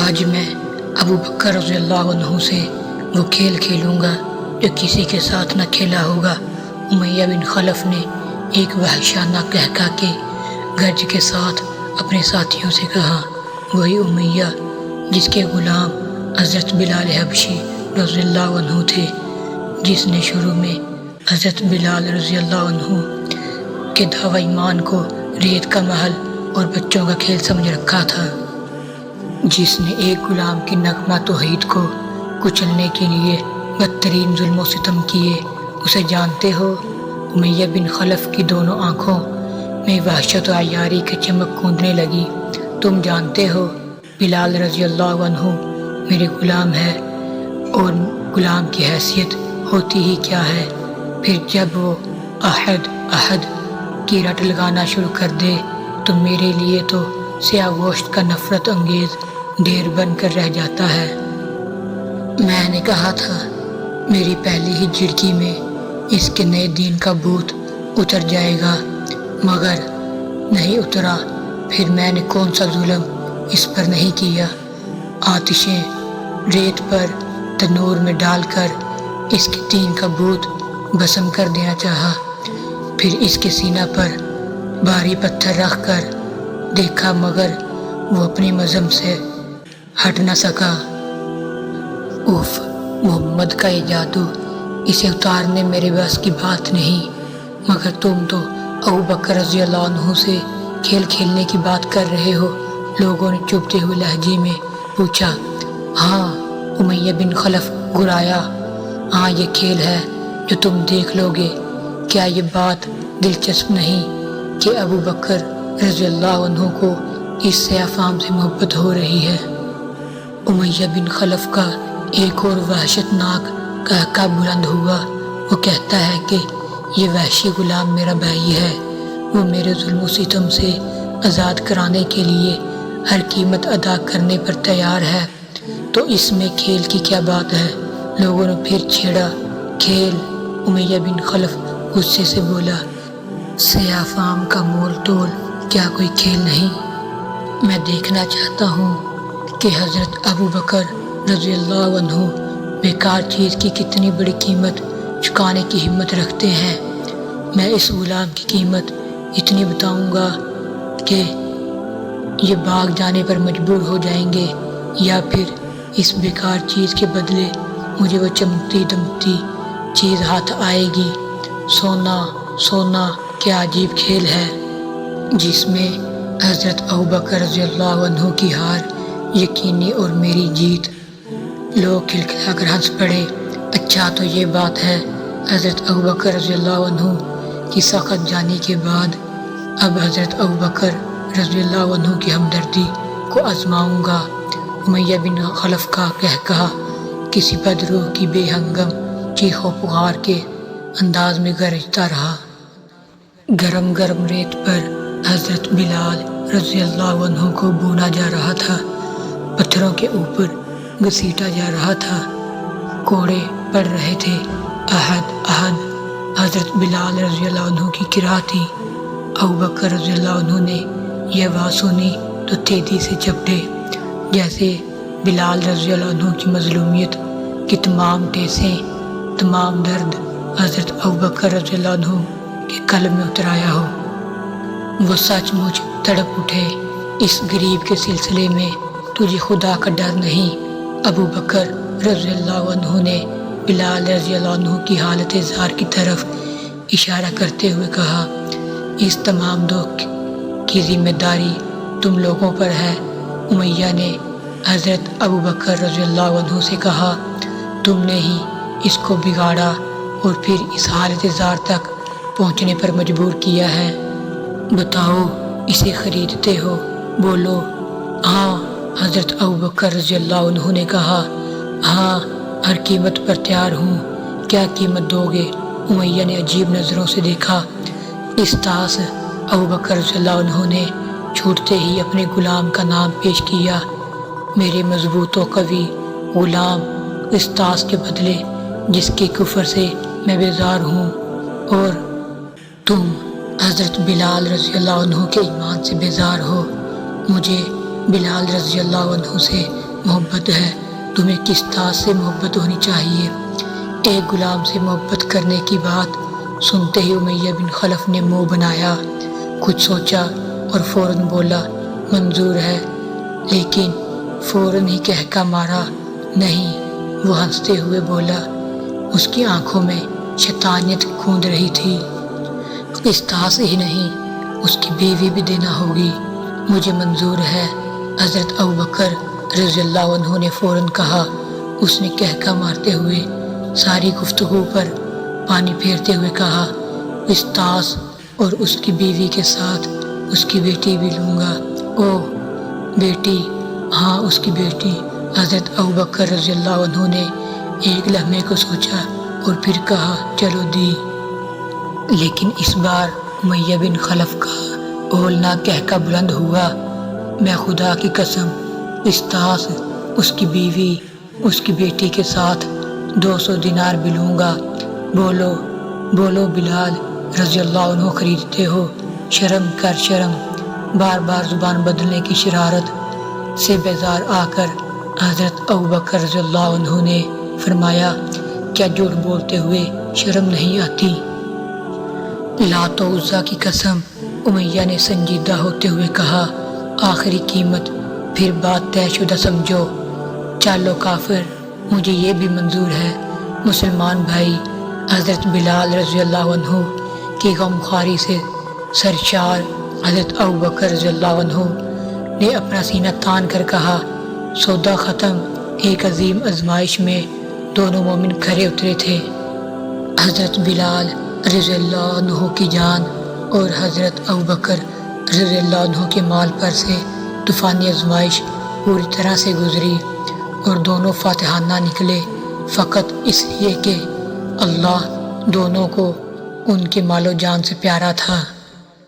آج میں ابو بکر رضی اللہ عنہ سے وہ کھیل کھیلوں گا جو کسی کے ساتھ نہ کھیلا ہوگا۔ امیہ بن خلف نے ایک وحشیانہ قہقہ کے گرج کے ساتھ اپنے ساتھیوں سے کہا۔ وہی امیہ جس کے غلام حضرت بلال حبشی رضی اللہ عنہ تھے، جس نے شروع میں حضرت بلال رضی اللہ عنہ کے دعوی ایمان کو ریت کا محل اور بچوں کا کھیل سمجھ رکھا تھا، جس نے ایک غلام کی نغمہ توحید کو کچلنے کے لیے بدترین ظلم و ستم کیے، اسے جانتے ہو؟ امیہ بن خلف کی دونوں آنکھوں میں وحشت و عیاری کی چمک کوندنے لگی۔ تم جانتے ہو بلال رضی اللہ عنہ میرے غلام ہے، اور غلام کی حیثیت ہوتی ہی کیا ہے؟ پھر جب وہ احد احد کی رٹ لگانا شروع کر دے تو میرے لیے تو سیاہ گوشت کا نفرت انگیز ڈھیر بن کر رہ جاتا ہے۔ میں نے کہا تھا میری پہلی ہی جھڑکی میں اس کے نئے دین کا بھوت اتر جائے گا، مگر نہیں اترا۔ پھر میں نے کون سا ظلم اس پر نہیں کیا؟ آتشیں ریت پر تنور میں ڈال کر اس کے دین کا بھوت بھسم کر دینا چاہا، پھر اس کے سینہ پر بھاری پتھر رکھ کر دیکھا، مگر وہ اپنی مذہب سے ہٹ نہ سکا۔ اف، محمد کا یہ جادو، اسے اتارنے میرے بس کی بات نہیں۔ مگر تم تو ابو بکر رضی اللہ عنہ سے کھیل کھیلنے کی بات کر رہے ہو۔ لوگوں نے چبھتے ہوئے لہجے میں پوچھا۔ ہاں، امیہ بن خلف گرایا، ہاں یہ کھیل ہے جو تم دیکھ لو گے۔ کیا یہ بات دلچسپ نہیں کہ ابو بکر رضی اللہ عنہ کو اس سیاہ فام سے محبت ہو رہی ہے؟ امیہ بن خلف کا ایک اور وحشت ناک قہقہ بلند ہوا۔ وہ کہتا ہے کہ یہ وحشی غلام میرا بھائی ہے، وہ میرے ظلم و ستم سے آزاد کرانے کے لیے ہر قیمت ادا کرنے پر تیار ہے، تو اس میں کھیل کی کیا بات ہے؟ لوگوں نے پھر چھیڑا۔ کھیل؟ امیہ بن خلف غصے سے بولا، سیاہ فام کا مول تول کیا کوئی کھیل نہیں؟ میں دیکھنا چاہتا ہوں کہ حضرت ابو بکر رضی اللہ عنہ بیکار چیز کی کتنی بڑی قیمت چکانے کی ہمت رکھتے ہیں۔ میں اس غلام کی قیمت اتنی بتاؤں گا کہ یہ بھاگ جانے پر مجبور ہو جائیں گے، یا پھر اس بیکار چیز کے بدلے مجھے وہ چمکتی دمکتی چیز ہاتھ آئے گی۔ سونا سونا کیا عجیب کھیل ہے، جس میں حضرت ابوبکر رضی اللہ عنہ کی ہار یقینی اور میری جیت۔ لوگ کھلکھلا کر ہنس پڑے۔ اچھا تو یہ بات ہے، حضرت ابوبکر رضی اللہ عنہ کی سخت جانی کے بعد اب حضرت ابوبکر رضی اللہ عنہ کی ہمدردی کو آزماؤں گا۔ امیہ بن خلف کا قہقہ کسی بدروح کی بے ہنگم چیخ و پکار کے انداز میں گرجتا رہا۔ گرم گرم ریت پر حضرت بلال رضی اللہ عنہ کو بونا جا رہا تھا، پتھروں کے اوپر گھسیٹا جا رہا تھا، کوڑے پڑ رہے تھے۔ احد احد حضرت بلال رضی اللہ عنہ کی قرأت تھی۔ ابوبکر رضی اللہ عنہ نے یہ آواز سنی تو تیزی سے جھپٹے، جیسے بلال رضی اللہ عنہ کی مظلومیت کی تمام ٹھیسیں، تمام درد حضرت ابوبکر رضی اللہ عنہ کے قلب میں اتر آیا ہو۔ وہ سچ مچ تڑپ اٹھے۔ اس غریب کے سلسلے میں تجھے خدا کا ڈر نہیں؟ ابو بکر رضی اللہ عنہ نے بلال رضی اللہ عنہ کی حالت زار کی طرف اشارہ کرتے ہوئے کہا، اس تمام دکھ کی ذمہ داری تم لوگوں پر ہے۔ امیہ نے حضرت ابو بکر رضی اللہ عنہ سے کہا، تم نے ہی اس کو بگاڑا اور پھر اس حالت زار تک پہنچنے پر مجبور کیا ہے۔ بتاؤ، اسے خریدتے ہو؟ بولو۔ ہاں، حضرت ابوبکر رضی اللہ عنہ نے کہا، ہاں، ہر قیمت پر تیار ہوں۔ کیا قیمت دو گے؟ امیہ نے عجیب نظروں سے دیکھا۔ اس طاس ابوبکر رضی اللہ عنہ نے چھوٹتے ہی اپنے غلام کا نام پیش کیا۔ میرے مضبوط و قوی غلام اس طاس کے بدلے جس کے کفر سے میں بیزار ہوں، اور تم حضرت بلال رضی اللہ عنہ کے ایمان سے بیزار ہو۔ مجھے بلال رضی اللہ عنہ سے محبت ہے، تمہیں کس طاس سے محبت ہونی چاہیے۔ ایک غلام سے محبت کرنے کی بات سنتے ہی امیہ بن خلف نے منہ بنایا، کچھ سوچا اور فوراً بولا منظور ہے، لیکن فوراً ہی کہکا مارا نہیں۔ وہ ہنستے ہوئے بولا، اس کی آنکھوں میں شیطانیت کھوند رہی تھی، قسطاس ہی نہیں اس کی بیوی بھی دینا ہوگی، مجھے منظور ہے۔ حضرت ابوبکر رضی اللہ عنہ نے فوراً کہا۔ اس نے کہکا مارتے ہوئے ساری گفتگو پر پانی پھیرتے ہوئے کہا، قسطاس اور اس کی بیوی کے ساتھ اس کی بیٹی بھی لوں گا۔ او بیٹی؟ ہاں اس کی بیٹی۔ حضرت ابوبکر رضی اللہ عنہ نے ایک لمحے کو سوچا اور پھر کہا، چلو دی۔ لیکن اس بار امیہ بن خلف کا ہولناک کہکا بلند ہوا، میں خدا کی قسم، قسطاس، اس کی بیوی، اس کی بیٹی کے ساتھ 200 دینار بھی لوں گا۔ بولو بولو بلال رضی اللہ عنہ، خریدتے ہو؟ شرم کر شرم۔ بار بار زبان بدلنے کی شرارت سے بیزار آ کر حضرت ابوبکر رضی اللہ عنہ نے فرمایا، کیا جھوٹ بولتے ہوئے شرم نہیں آتی؟ لات و عزیٰ کی قسم، امیہ نے سنجیدہ ہوتے ہوئے کہا، آخری قیمت، پھر بات طے شدہ سمجھو۔ چالو کافر، مجھے یہ بھی منظور ہے۔ مسلمان بھائی، حضرت بلال رضی اللہ عنہ کی غمخواری سے سرشار حضرت ابوبکر رضی اللہ عنہ نے اپنا سینہ تان کر کہا، سودا ختم۔ ایک عظیم آزمائش میں دونوں مومن کھرے اترے تھے، حضرت بلال رضی اللہ عنہ کی جان اور حضرت ابوبکر رضی اللہ عنہ کے مال پر سے طوفانی آزمائش پوری طرح سے گزری اور دونوں فاتحانہ نکلے، فقط اس لیے کہ اللہ دونوں کو ان کے مال و جان سے پیارا تھا۔